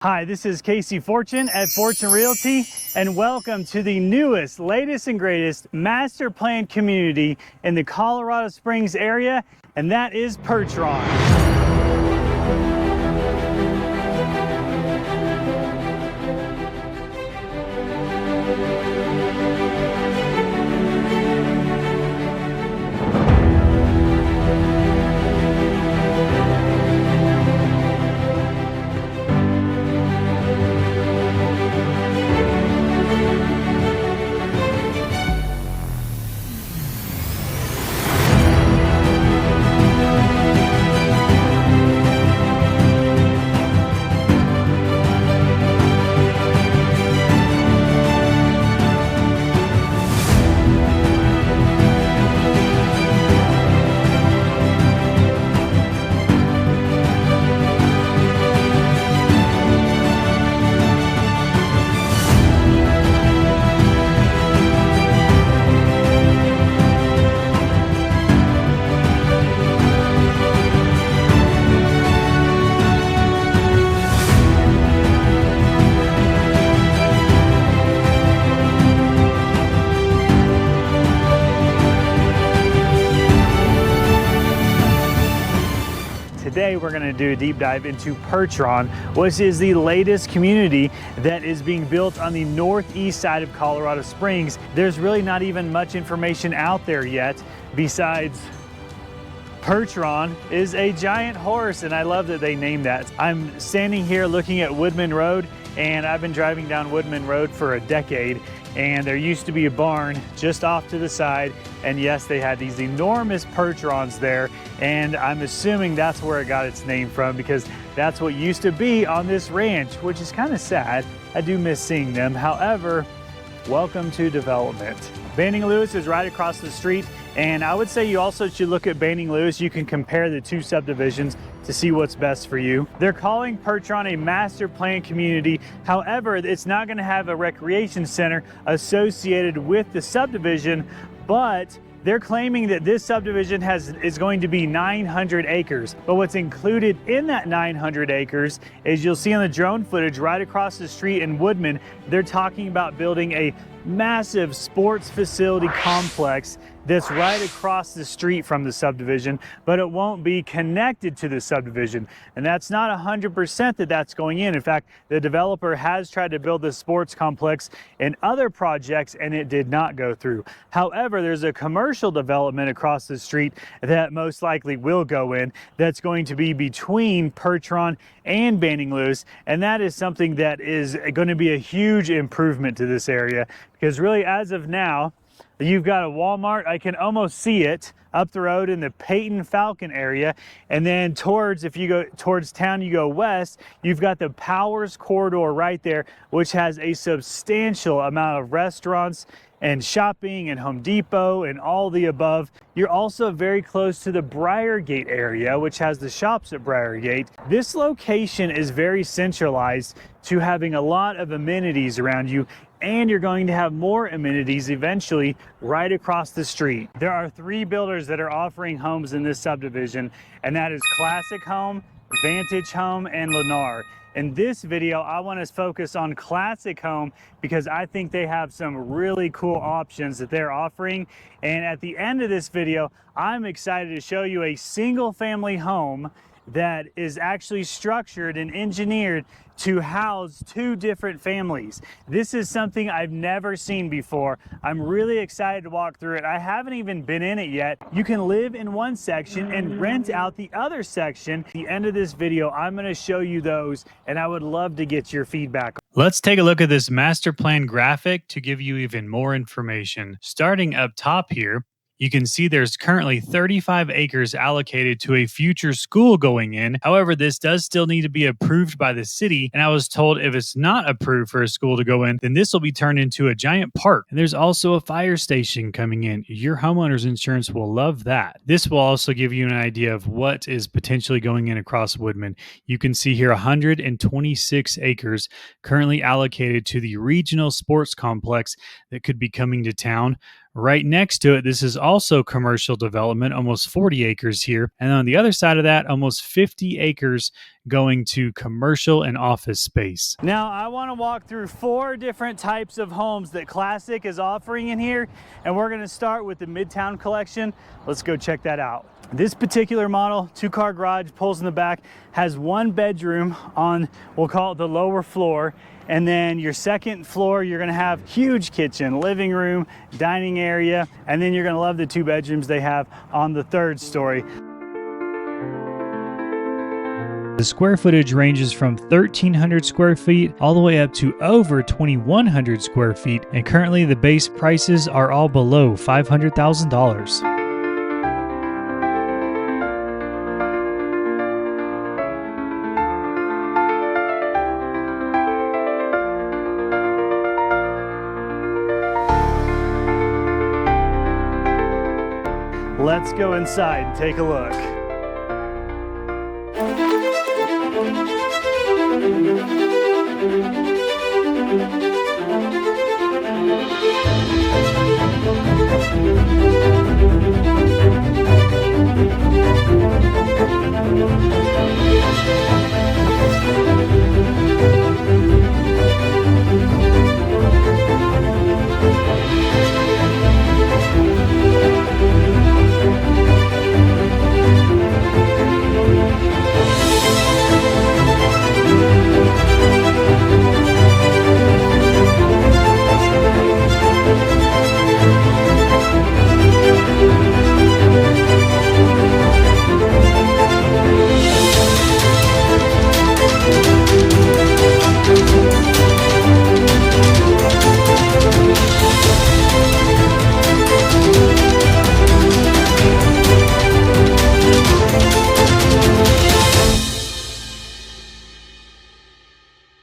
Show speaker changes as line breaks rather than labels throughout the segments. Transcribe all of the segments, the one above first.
Hi, this is Casey Fortune at Fortune Realty, and welcome to the newest, latest, and greatest master plan community in the Colorado Springs area, and that is Percheron. Today we're going to do a deep dive into Percheron, which is the latest community that is being built on the northeast side of Colorado Springs. There's really not even much information out there yet besides Percheron is a giant horse, and I love that they named that. I'm standing here looking at Woodman Road, and I've been driving down Woodman Road for a decade, and there used to be a barn just off to the side, and yes, they had these enormous Percherons there, and I'm assuming that's where it got its name from, because that's what used to be on this ranch, which is kind of sad. I do miss seeing them. However, welcome to development. Banning Lewis is right across the street, and I would say you also should look at Banning Lewis. You can compare the two subdivisions to see what's best for you. They're calling Percheron a master plan community. However, it's not going to have a recreation center associated with the subdivision, but they're claiming that this subdivision is going to be 900 acres. But what's included in that 900 acres is, you'll see on the drone footage right across the street in Woodman, they're talking about building a massive sports facility complex that's right across the street from the subdivision, but it won't be connected to the subdivision. And that's not 100% that that's going in. In fact, the developer has tried to build this sports complex in other projects and it did not go through. However, there's a commercial development across the street that most likely will go in, that's going to be between Percheron and Banning Lewis, and that is something that is going to be a huge improvement to this area, because really as of now, you've got a Walmart, I can almost see it up the road in the Peyton Falcon area, and then if you go towards town, you go west, you've got the Powers corridor right there, which has a substantial amount of restaurants and shopping and Home Depot and all the above. You're also very close to the Briargate area, which has the shops at Briargate. This location is very centralized to having a lot of amenities around you, and you're going to have more amenities eventually right across the street. There are 3 builders that are offering homes in this subdivision, and that is Classic Home, Vantage Home, and Lennar. In this video, I want to focus on Classic Home because I think they have some really cool options that they're offering. And at the end of this video, I'm excited to show you a single family home that is actually structured and engineered to house 2 different families. This is something I've never seen before. I'm really excited to walk through it. I haven't even been in it yet. You can live in one section and rent out the other section. At the end of this video, I'm going to show you those, and I would love to get your feedback. Let's take a look at this master plan graphic to give you even more information. Starting up top here, you can see there's currently 35 acres allocated to a future school going in. However, this does still need to be approved by the city. And I was told if it's not approved for a school to go in, then this will be turned into a giant park. And there's also a fire station coming in. Your homeowner's insurance will love that. This will also give you an idea of what is potentially going in across Woodman. You can see here 126 acres currently allocated to the regional sports complex that could be coming to town. Right next to it, this is also commercial development, almost 40 acres here. And on the other side of that, almost 50 acres going to commercial and office space. Now, I want to walk through 4 different types of homes that Classic is offering in here, and we're going to start with the Midtown collection. Let's go check that out. This particular model, 2-car garage, pulls in the back, has 1 bedroom on, we'll call it the lower floor. And then your second floor, you're gonna have huge kitchen, living room, dining area, and then you're gonna love the 2 bedrooms they have on the 3rd story. The square footage ranges from 1,300 square feet all the way up to over 2,100 square feet, and currently the base prices are all below $500,000. Let's go inside and take a look.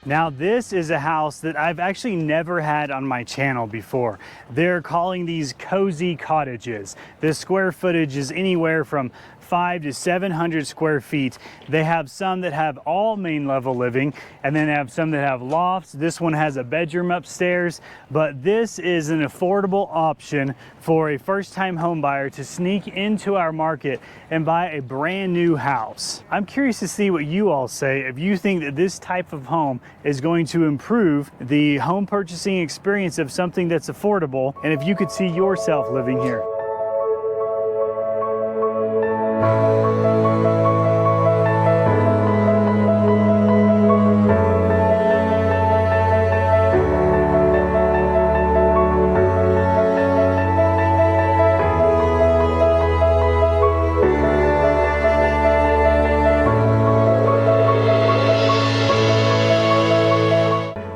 Now this is a house that I've actually never had on my channel before. They're calling these cozy cottages. The square footage is anywhere from 500 to 700 square feet. They have some that have all main level living, and then they have some that have lofts. This one has a bedroom upstairs, but this is an affordable option for a first-time home buyer to sneak into our market and buy a brand new house. I'm curious to see what you all say if you think that this type of home is going to improve the home purchasing experience of something that's affordable, and if you could see yourself living here.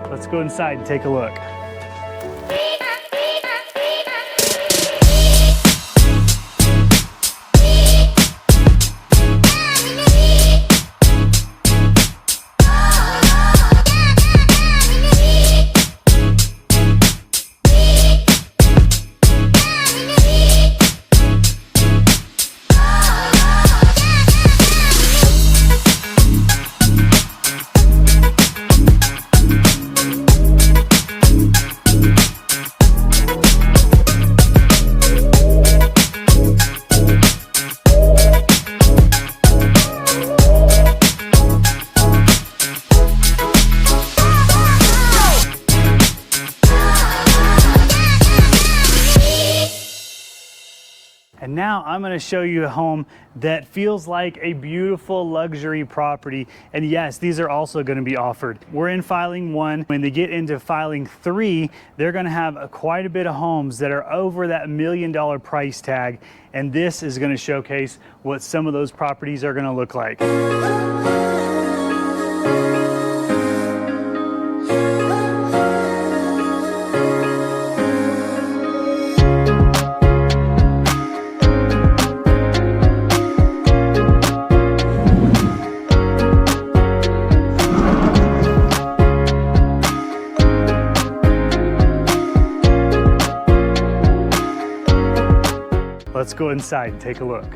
Let's go inside and take a look. And now I'm going to show you a home that feels like a beautiful luxury property. And yes, these are also going to be offered. We're in filing 1. When they get into filing 3, they're going to have quite a bit of homes that are over that $1 million price tag. And this is going to showcase what some of those properties are going to look like. Let's go inside and take a look.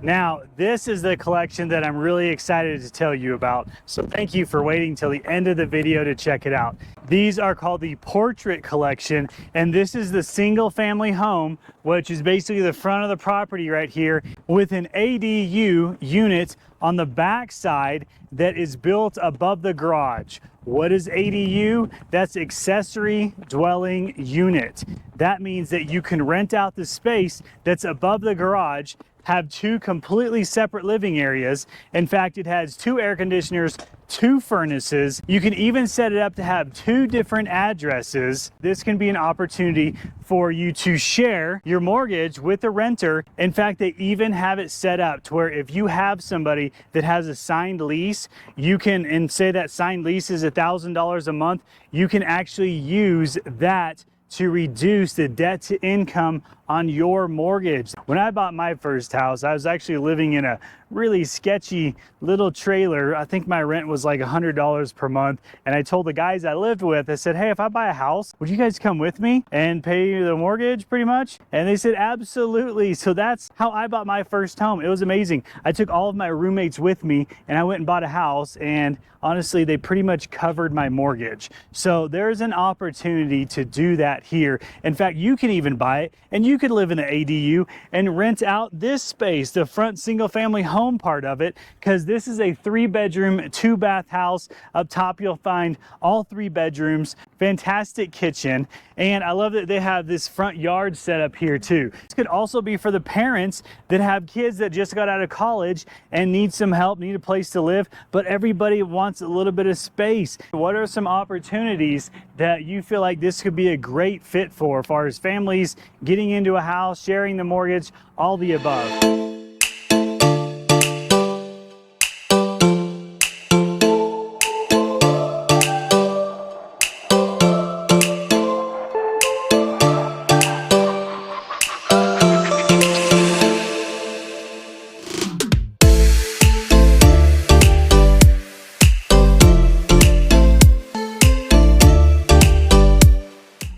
Now, this is the collection that I'm really excited to tell you about. So thank you for waiting till the end of the video to check it out. These are called the Portrait Collection, and this is the single family home, which is basically the front of the property right here with an ADU unit on the back side that is built above the garage. What is ADU? That's accessory dwelling unit. That means that you can rent out the space that's above the garage, have two completely separate living areas. In fact, it has 2 air conditioners, 2 furnaces. You can even set it up to have 2 different addresses. This can be an opportunity for you to share your mortgage with the renter. In fact, they even have it set up to where if you have somebody that has a signed lease, you can, and say that signed lease is $1,000 a month, you can actually use that to reduce the debt to income on your mortgage. When I bought my first house, I was actually living in a really sketchy little trailer. I think my rent was like $100 per month. And I told the guys I lived with, I said, hey, if I buy a house, would you guys come with me and pay the mortgage pretty much? And they said, absolutely. So that's how I bought my first home. It was amazing. I took all of my roommates with me and I went and bought a house, and honestly, they pretty much covered my mortgage. So there's an opportunity to do that here. In fact, you can even buy it and you could live in an ADU and rent out this space, the front single family home part of it, because this is a 3-bedroom, 2-bath house. Up top, you'll find all 3 bedrooms, fantastic kitchen. And I love that they have this front yard set up here too. This could also be for the parents that have kids that just got out of college and need some help, need a place to live, but everybody wants a little bit of space. What are some opportunities that you feel like this could be a great fit for, as far as families getting into a house, sharing the mortgage, all the above?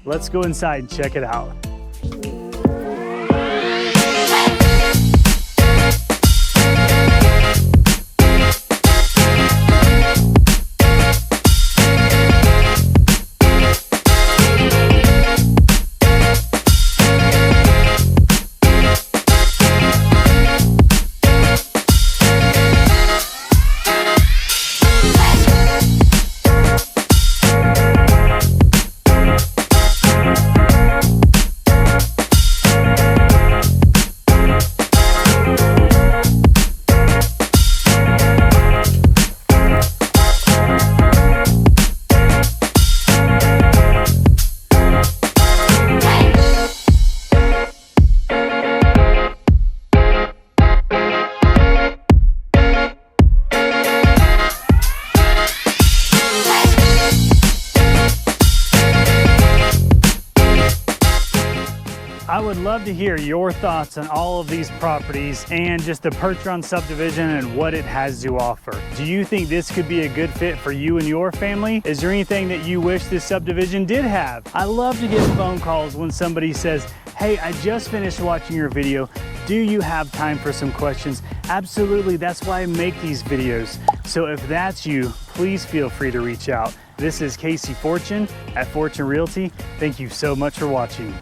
Let's go inside and check it out. I would love to hear your thoughts on all of these properties and just the Percheron subdivision and what it has to offer. Do you think this could be a good fit for you and your family? Is there anything that you wish this subdivision did have? I love to get phone calls when somebody says, hey, I just finished watching your video. Do you have time for some questions? Absolutely, that's why I make these videos. So if that's you, please feel free to reach out. This is Casey Fortune at Fortune Realty. Thank you so much for watching.